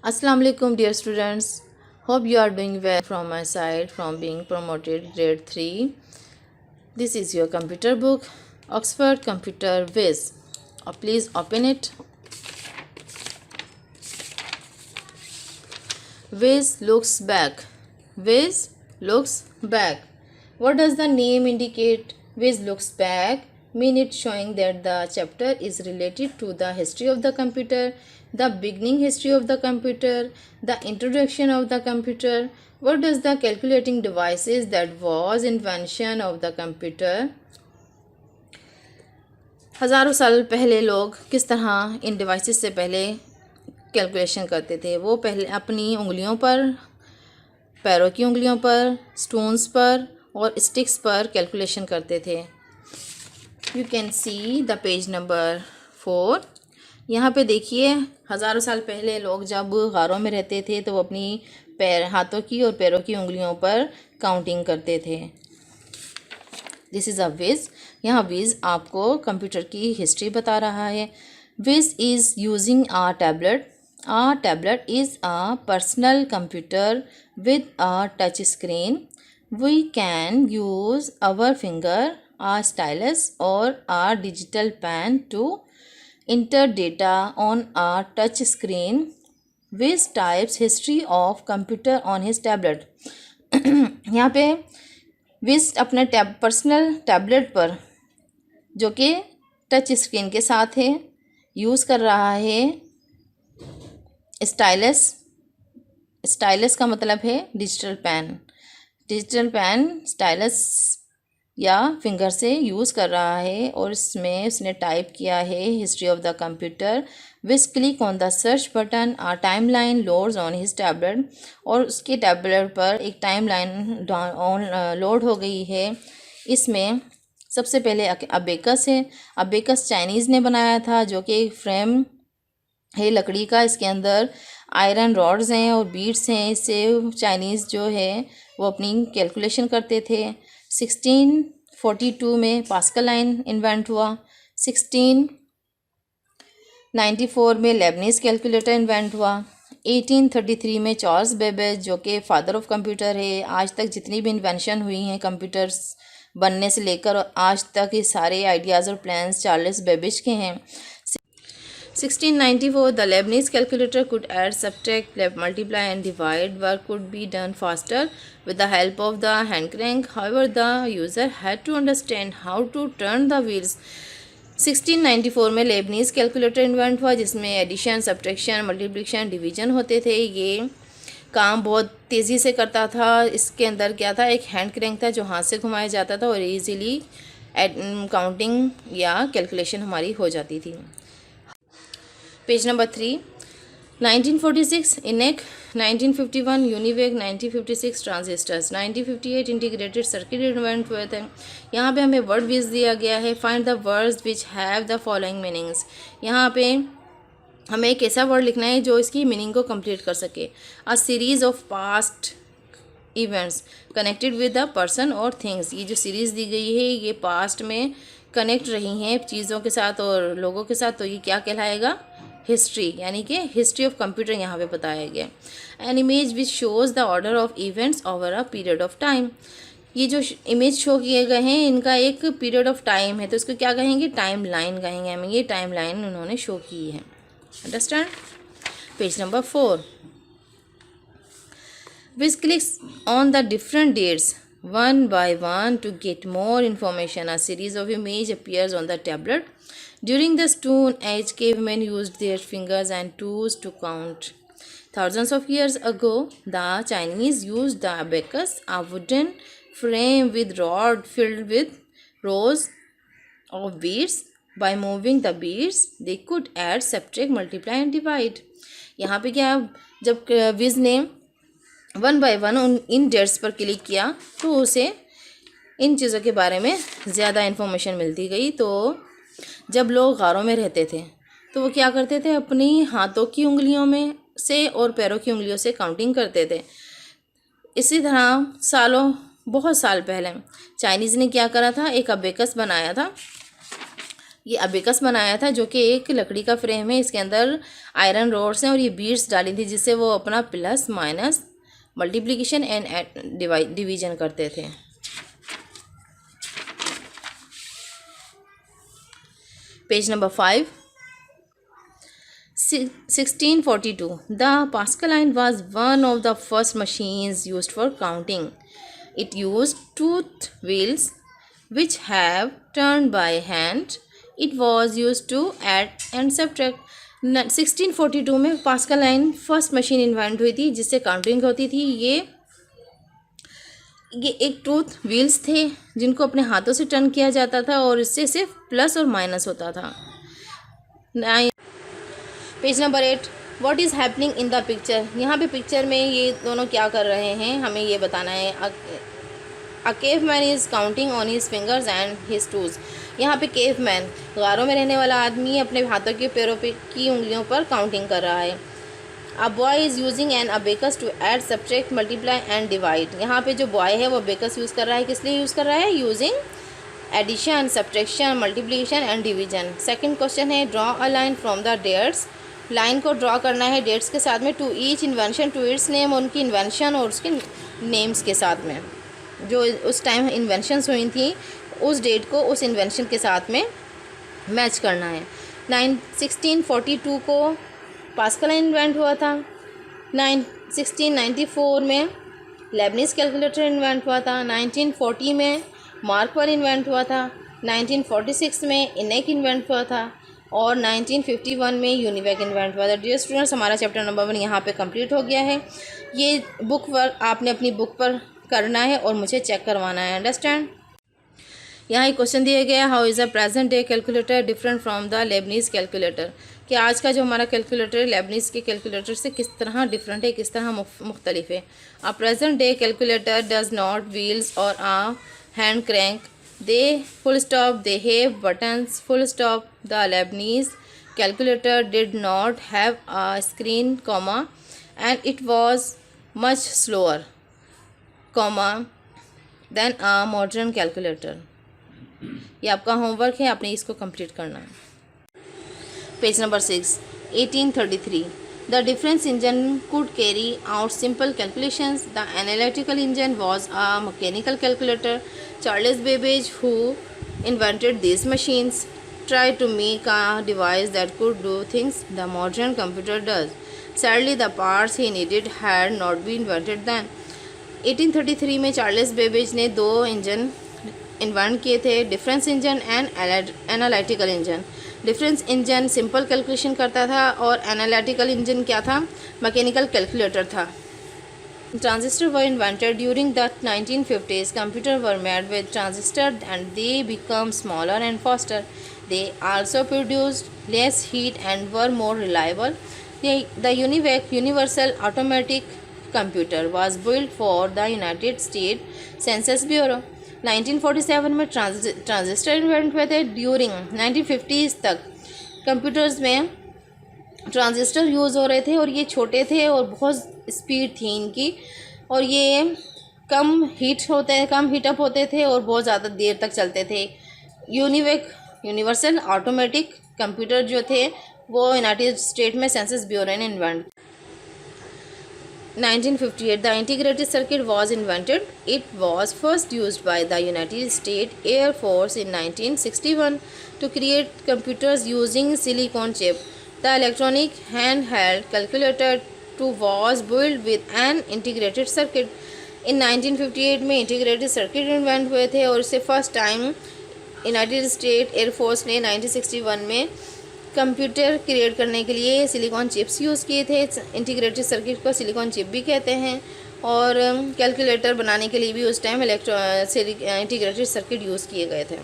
Assalamu alaikum dear students. Hope you are doing well from my side from being promoted grade 3. This is your computer book Oxford Computer Whiz. Please open it. Whiz looks back. Whiz looks back. What does the name indicate? Whiz looks back mean it showing that the chapter is related to the history of the computer, the beginning history of the computer, the introduction of the computer. What does the calculating devices that was invention of the computer? हज़ारों साल पहले लोग किस तरह इन devices से पहले calculation करते थे। वो पहले अपनी उंगलियों पर, पैरों की उंगलियों पर, स्टोन्स पर और स्टिक्स पर कैलकुलेशन करते थे। You can see the page number 4। यहाँ पे देखिए, हज़ारों साल पहले लोग जब गारों में रहते थे तो वो अपनी हाथों की और पैरों की उंगलियों पर काउंटिंग करते थे। This is a Vij. यहाँ विज आपको कंप्यूटर की हिस्ट्री बता रहा है। Vij is using a tablet. A tablet is a personal computer with a touch screen. We can use our finger, a stylus or a digital pen to enter data on a touch screen. Which types history of computer on his tablet? यहाँ पे विज अपने personal tablet पर, जो कि touch screen के साथ है, use कर रहा है स्टाइलस। स्टाइलस का मतलब है digital pen. Digital pen stylus या फिंगर से यूज़ कर रहा है और इसमें उसने टाइप किया है history of the computer. Vij click on the search button a timeline loads on his tablet. और उसके टैबलेट पर एक टाइम लाइन लोड हो गई है। इसमें सबसे पहले अबेकस है। अबेकस चाइनीज़ ने बनाया था, जो कि एक फ्रेम है लकड़ी का। इसके अंदर आयरन रॉड्स हैं और बीड्स हैं। इससे चाइनीज़ जो है वो अपनी कैलकुलेशन करते थे। 1642 में पास्कल लाइन इन्वेंट हुआ। 1694 में लेबनीज कैलकुलेटर इन्वेंट हुआ। 1833 में चार्ल्स बेबेज, जो कि फादर ऑफ कंप्यूटर है, आज तक जितनी भी इन्वेंशन हुई हैं कंप्यूटर्स बनने से लेकर आज तक, ये सारे आइडियाज़ और प्लान्स चार्ल्स बेबेज के हैं। 1694 the Leibniz calculator could add, subtract, multiply and divide. Work could be done faster with the help of the hand crank. However, the user had to understand how to turn the wheels. 1694 में Lebanese calculator invent हुआ, जिसमें addition, subtraction, multiplication, division होते थे। ये काम बहुत तेज़ी से करता था। इसके अंदर क्या था, एक हैंड क्रैंक था जो हाथ से घुमाया जाता था और ईजीली काउंटिंग या कैलकुलेशन हमारी हो जाती थी। Page number 3। 1946 इनेक, 1951 UNIVAC, 1956 transistors, 1958 integrated circuit invent हुए थे। यहाँ पे हमें वर्ड विज दिया गया है। Find the words which have the following meanings. यहाँ पे हमें एक ऐसा वर्ड लिखना है जो इसकी मीनिंग को कंप्लीट कर सके। A series of past events connected with the person और थिंग्स। ये जो सीरीज़ दी गई है ये पास्ट में कनेक्ट रही हैं चीज़ों के साथ और लोगों के साथ, तो ये क्या कहलाएगा, हिस्ट्री, यानी कि हिस्ट्री ऑफ कंप्यूटर यहाँ पे बताया गया। An image which shows the order of events over a period of time. ये जो इमेज शो किए गए हैं इनका एक पीरियड ऑफ टाइम है, तो इसको क्या कहेंगे, टाइम लाइन कहेंगे हमें। ये टाइम लाइन उन्होंने शो की है। Understand. Page number 4। Vij clicks on the different dates one by one to get more information. A series of image appears on the tablet. During the Stone Age, cavemen used their fingers and toes to count. Thousands of years ago, the Chinese used the abacus, a wooden frame with rod filled with rows of beads. By moving the beads, they could add, subtract, multiply and divide. यहाँ पे क्या, जब विज ने 1 by 1 in dates पर click किया तो उसे इन चीज़ों के बारे में ज़्यादा इन्फॉर्मेशन मिलती गई। तो जब लोग गारों में रहते थे तो वो क्या करते थे, अपनी हाथों की उंगलियों में से और पैरों की उंगलियों से काउंटिंग करते थे। इसी तरह बहुत साल पहले चाइनीज़ ने क्या करा था, एक अबेकस बनाया था ये अबेकस बनाया था, जो कि एक लकड़ी का फ्रेम है, इसके अंदर आयरन रोड्स हैं और ये बीड्स डाली थी जिससे वो अपना plus minus multiplication and division करते थे। Page number 5, 1642. The Pascaline was one of the first machines used for counting. It used tooth wheels which have turned by hand. It was used to add and subtract. 1642 में Pascaline first machine invent हुई थी जिससे counting होती थी। ये एक tooth wheels थे जिनको अपने हाथों से टर्न किया जाता था और इससे सिर्फ प्लस और माइनस होता था। Page number 8, what is happening in the picture. यहाँ पे पिक्चर में ये दोनों क्या कर रहे हैं हमें ये बताना है। A cave man is counting on his fingers and his toes. यहाँ पे केव मैन गारों में रहने वाला आदमी अपने हाथों के पैरों पे की उंगलियों पर काउंटिंग कर रहा है। A boy is using an abacus to add subtract multiply and divide. यहाँ पे जो बॉय है वो अबेकस यूज़ कर रहा है, किस लिए यूज़ कर रहा है, using addition, subtraction, multiplication and division. Second question है draw a line from the dates. Line को ड्रॉ करना है डेट्स के साथ में, to each invention to its name, उनकी इन्वेंशन और उसके नेम्स के साथ में, जो उस टाइम इन्वेंशंस हुई थी उस डेट को उस इन्वेंशन के साथ में मैच करना है। 1642 को पास्कलाइन इन्वेंट हुआ था। 1694 में लेबनिज कैलकुलेटर इन्वेंट हुआ था। 1940 में मार्कवर इन्वेंट हुआ था। 1946 में इनेक इन्वेंट हुआ था और 1951 में यूनिवैक इन्वेंट हुआ था। डियर स्टूडेंट्स, हमारा चैप्टर नंबर 1 यहाँ पे कंप्लीट हो गया है। ये बुक वर्क आपने अपनी बुक पर करना है और मुझे चेक करवाना है, अंडरस्टैंड। यहाँ एक क्वेश्चन दिया गया, how is a present day calculator different from the Lebanese calculator. कि आज का जो हमारा कैलकुलेटर है लेबनीज के कैलकुलेटर से किस तरह डिफरेंट है, किस तरह मुख्तलिफ है। A present day calculator does not wheels और a hand crank, they full stop, they have buttons, full stop. The Lebanese calculator did not have a screen, comma, and it was much slower, comma, than a modern calculator. ये आपका homework है, आपने इसको complete करना है। Page number 6, 1833. The difference engine could carry out simple calculations. The analytical engine was a mechanical calculator. Charles Babbage, who invented these machines, tried to make a device that could do things the modern computer does. Sadly, the parts he needed had not been invented then. 1833 में Charles Babbage ने 2 engine invent किए थे, difference engine and analytical engine. Difference engine simple calculation करता था और analytical engine क्या था, mechanical calculator था। Transistors were invented during the 1950s. Computers were made with transistors and they became smaller and faster. They also produced less heat and were more reliable. The UNIVAC Universal Automatic Computer was built for the United States Census Bureau. 1947 में transistor invent हुए थे। During 1950s तक computers में transistor use हो रहे थे और ये छोटे थे और बहुत स्पीड थी इनकी, और ये कम हीटअप होते थे और बहुत ज़्यादा देर तक चलते थे। यूनिवेक यूनिवर्सल ऑटोमेटिक कंप्यूटर जो थे वो यूनाइटेड स्टेट में सेंसस ब्यूरो ने invent. 1958 the integrated circuit was invented. It was first used by the United States Air Force in 1961 to create computers using silicon chip. The electronic handheld calculator too was built with an integrated circuit. In 1958 में integrated circuit invent हुए थे और इससे first time United state air force ने 1961 में computer create करने के लिए सिलिकॉन चिप्स यूज़ किए थे। इंटीग्रेटेड सर्किट को सिलिकॉन चिप भी कहते हैं और कैलकुलेटर बनाने के लिए भी उस टाइम इंटीग्रेटेड सर्किट यूज़ किए गए थे।